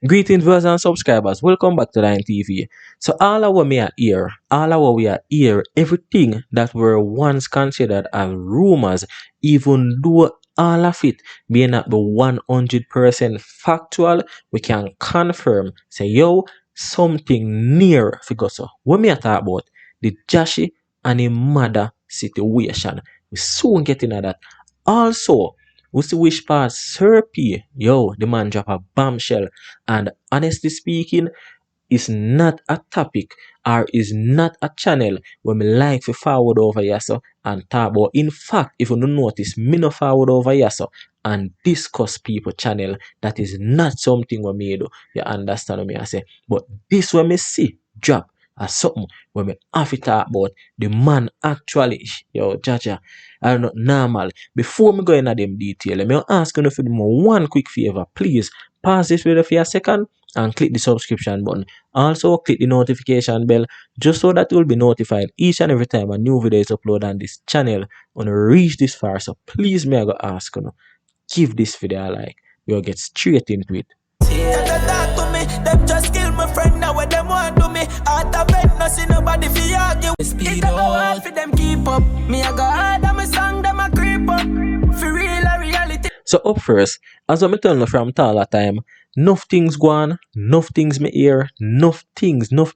Greetings viewers and subscribers, welcome back to Line TV. So all our me are here, everything that were once considered as rumors, even though all of it may not be 100% factual, we can confirm, say yo, something near figure so. What me a talk about? The Jahshii and the mother situation. We soon get into that. Also, we see which part Sir P, yo, the man drop a bombshell. And honestly speaking, is not a topic or is not a channel where me like to forward over here so and talk about. In fact, if you don't notice, me no forward over here so and discuss people channel. That is not something we me do. You understand what me I say? But this when me see drop as something when me have to talk about the man actually, yo, Jaja, are not normal. Before me go into them detail, me ask you to do me one quick favor. Please pause this video for a second and click the subscription button. Also click the notification bell just so that you will be notified each and every time a new video is uploaded on this channel. When you reach this far, so please me I go ask you, give this video a like. We'll get straight into it. Them just kill my friend now when them want to me. Out of bed, no see nobody fi argue. Speed up, for them keep up. Me I go hard, I'm a song, them a creep up. For real a reality. So up first, as I'm telling you from all the time, enough things go on, enough things me hear, enough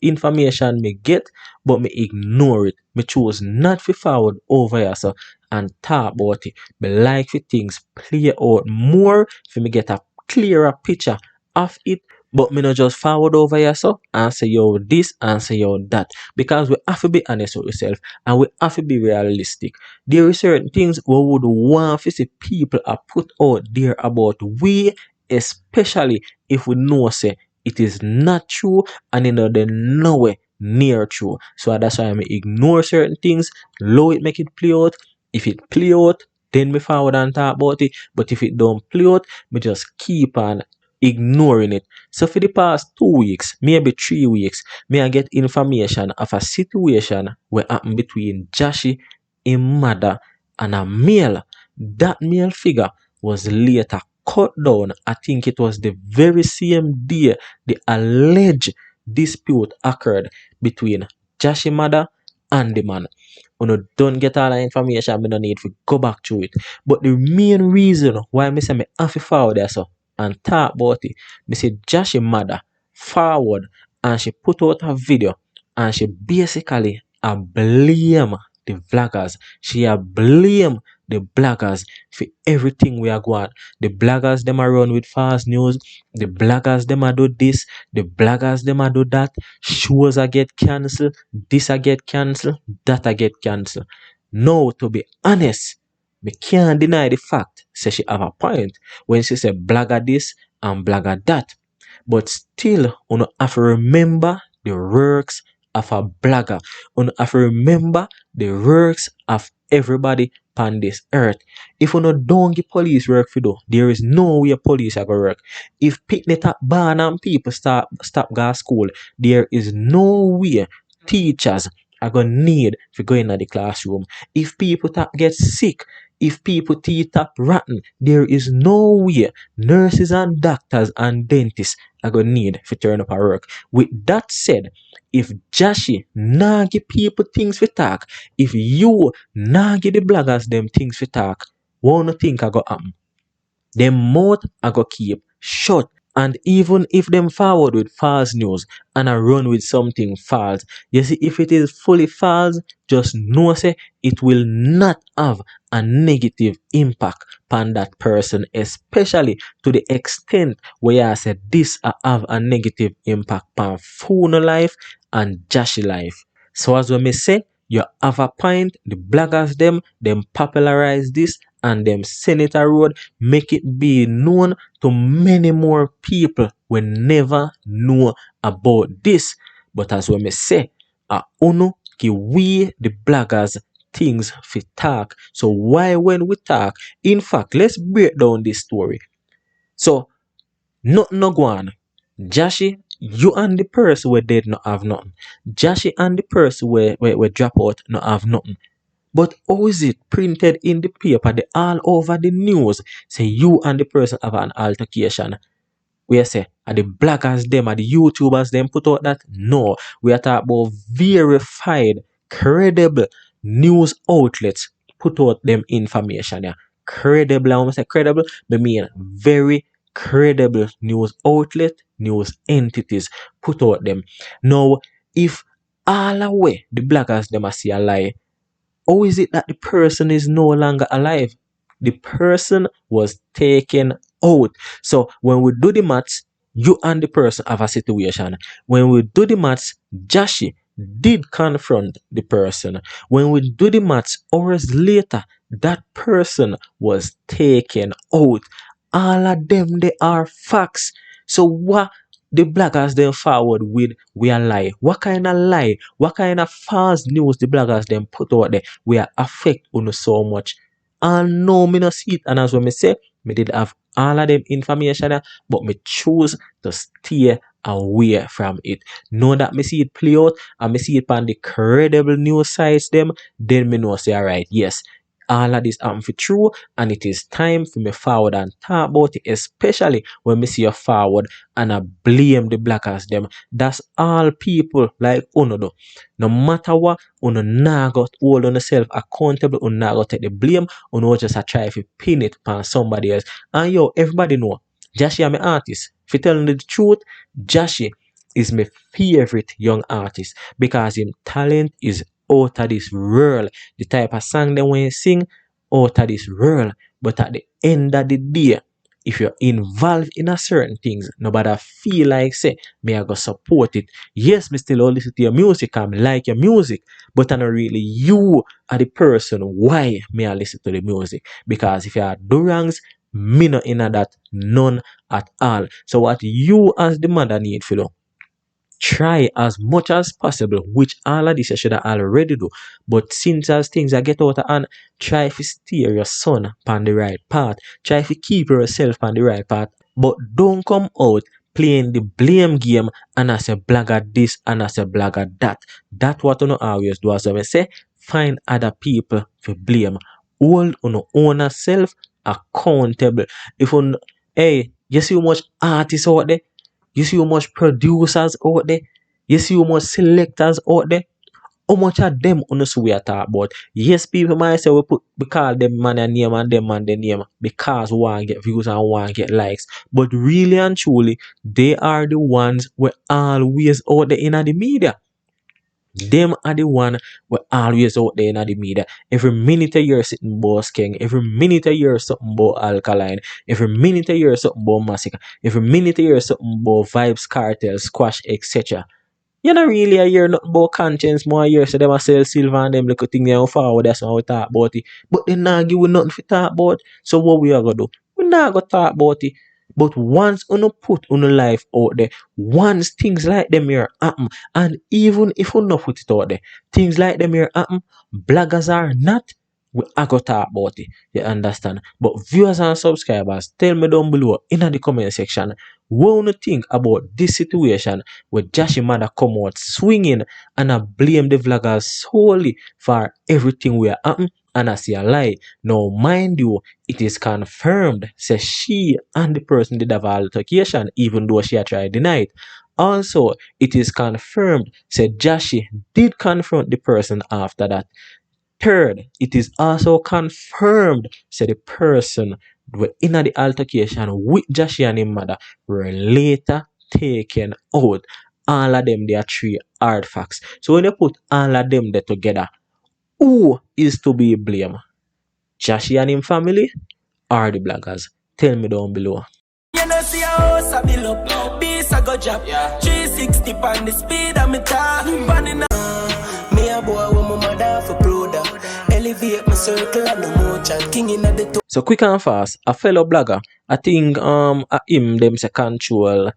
information me get, but me ignore it. Me choose not to forward over here so and talk about it. Me like for things play out more for me get a clearer picture of it. But me not just forward over here so and say yo this and say yo that. Because we have to be honest with ourselves and we have to be realistic. There are certain things we would want to see people are put out there about we, especially if we know say it is not true and you know they nowhere near true. So that's why I may ignore certain things, low it make it play out. If it play out, then me forward and talk about it. But if it don't play out, me just keep on ignoring it. So for the past 2 weeks, maybe 3 weeks, me I get information of a situation where happened between Jahshii, a mother, and a male. That male figure was later cut down. I think it was the very same day the alleged dispute occurred between Jahshii mother and the man. When you don't get all the information, I don't need to go back to it. But the main reason why me say me have to forward there so and talk about it, me say Jahshii mother forward and she put out a video and she basically blame the vloggers. She blame the bloggers for everything we are going. The bloggers them are run with false news. The bloggers them are do this. The bloggers them are do that. Shows are get cancelled. This are get cancelled. That are get cancelled. No, to be honest, we can't deny the fact. Say she have a point when she say blogger this and blogger that. But still, you have to remember the works of a blogger. You have to remember the works of everybody on this earth. If you don't give police work for do, there is no way police are gonna work. If picnic at ban and people stop go school, there is no way teachers are gonna need to go into the classroom. If people get sick, if people teeth up rotten, there is no way nurses and doctors and dentists are gonna need to turn up at work. With that said, if Jahshii nah give people things to talk, if you nah give the bloggers them things to talk, what do you think I go happen? Them mouth I go keep shut. And even if them forward with false news and I run with something false, you see, if it is fully false, just know say it will not have a negative impact on that person, especially to the extent where I said this have a negative impact on Funa life and Jahshii life. So as we may say, you have a point, the bloggers them popularize this and them send it a road, make it be known to many more people we never know about this. But as we may say, uno give we the bloggers things for talk. So why when we talk? In fact, let's break down this story. So nothing no go on. Jahshii, you and the person where dead not have nothing. Jahshii and the person where drop out not have nothing. But how is it printed in the paper, all over the news, say you and the person have an altercation? We say, are the bloggers them, are the YouTubers them put out that? No. We are talking about verified, credible news outlets put out them information. Yeah. Credible, I want to say credible, I mean very credible news outlet, news entities put out them. Now, if all the way the bloggers them are see a lie, how is it that the person is no longer alive? The person was taken out. So when we do the maths, you and the person have a situation. When we do the maths, Jahshii did confront the person. When we do the maths, hours later, that person was taken out. All of them, they are facts. So what the bloggers then forward with we are lie? What kind of lie? What kind of false news the bloggers then put out there? We are affect on so much. And no, me not see it. And as when me say, me did have all of them information, but me choose to stay away from it. Know that me see it play out and me see it on the credible news sites them, then me know say alright, yes. All of this happen for true, and it is time for me forward and talk about it, especially when me see you forward and I blame the blackers them. That's all people like uno do. No matter what, uno nah got hold on yourself accountable, uno nah got take the blame, uno just a try to pin it on somebody else. And yo, everybody know, Jahshii am my artist. If you telling the truth, Jahshii is my favorite young artist because his talent is out of this world. The type of song that when you sing, out of this world. But at the end of the day, if you're involved in a certain things, nobody feel like say, me I go support it. Yes, me still all listen to your music and me like your music, but I not really you are the person why me I listen to the music. Because if you are do wrongs, me not in that none at all. So what you as the mother need to do, try as much as possible, which all of this you should have already do. But since as things are get out of hand, try to steer your son on the right path. Try to keep yourself on the right path. But don't come out playing the blame game and as a blagger this and as a blagger that. That's what you know always do. As I say, find other people to blame. Hold on your own self accountable. If you hey, you see how much artists out there? You see how much producers out there? You see how much selectors out there? How much of them honestly we are talking about? Yes, people might say we call them man and name and them man the name because we want to get views and want to get likes. But really and truly, they are the ones we always out there in the media. Them are the one we always out there in the media. Every minute you hear something about King, every minute you hear something about Alkaline, every minute you hear something about Massacre, every minute you hear something about Vibes, Cartel, Squash, etc. You not really hear nothing about conscience more years so them a sell silver and them little thing there forward, that's what we talk about it. But they not give we nothing to talk about. So what we are gonna do? We not gonna talk about it. But once you put on life out there, once things like them here happen, and even if you not put it out there, things like them here happen, bloggers are not, we are gonna talk about it. You understand? But viewers and subscribers, tell me down below in the comment section, what you think about this situation where Jahshii mother come out swinging and I blame the vloggers solely for everything we are happen and I see a lie. Now mind you, it is confirmed say she and the person did have altercation even though she had tried to deny it. Also, it is confirmed say Jahshii did confront the person after that. Third, it is also confirmed say the person were in the altercation with Jahshii and his mother were later taken out. All of them, they are three hard facts. So when you put all of them there together, who is to be blamed? Jahshii and his family or the bloggers? Tell me down below. You know, see a house I build up, piece I go drop, 360 on the speed of me talk, burning up. Me a boy with my mother for brother, elevate my circle and no more chat, king in the top. So quick and fast, a fellow blogger, I think him them say control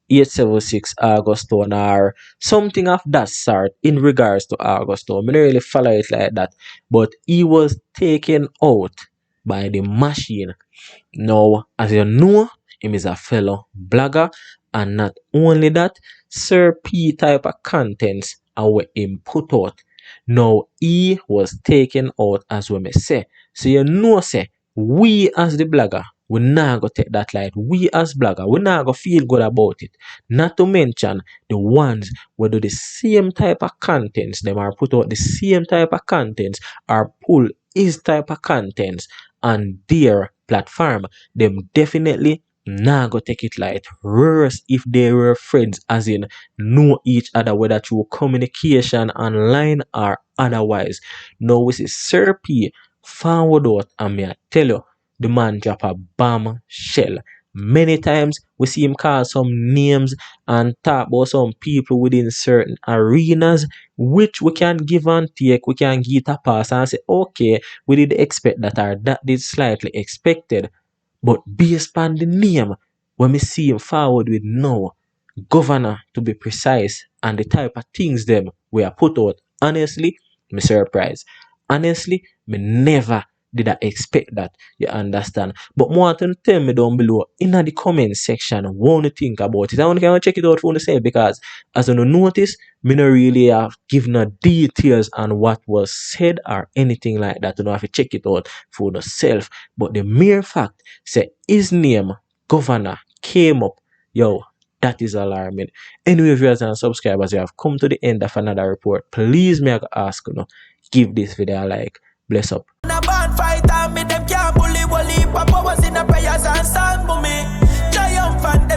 876 Augustone or something of that sort in regards to Augustone. I don't really follow it like that, but he was taken out by the machine. Now, as you know, him is a fellow blogger, and not only that, Sir P type of contents and what him put out. Now, he was taken out as we may say. So you know, say, we as the blogger, we not go take that light. We as blogger, we not go feel good about it. Not to mention the ones who do the same type of contents, them are put out the same type of contents, or pull his type of contents on their platform. Them definitely not go take it light. Worse if they were friends, as in know each other, whether through communication online or otherwise. Now we see Sir P forward out, and me I tell you, the man drop a bomb shell. Many times we see him call some names and talk about some people within certain arenas, which we can give and take, we can give a pass and say, okay, we did expect that, or that did slightly expected. But based on the name, when we see him forward with no Govana, to be precise, and the type of things them we are put out, honestly, me surprised. Honestly, me never did I expect that. You understand? But more to tell me down below in the comment section what you think about it. I want to check it out for yourself, because as you notice, me not really have given no details on what was said or anything like that. You know, have to check it out for yourself. But the mere fact say his name Governor came up, yo, that is alarming. Anyway, viewers and subscribers, you have come to the end of another report. Please, may I ask you, give this video a like. Bless up.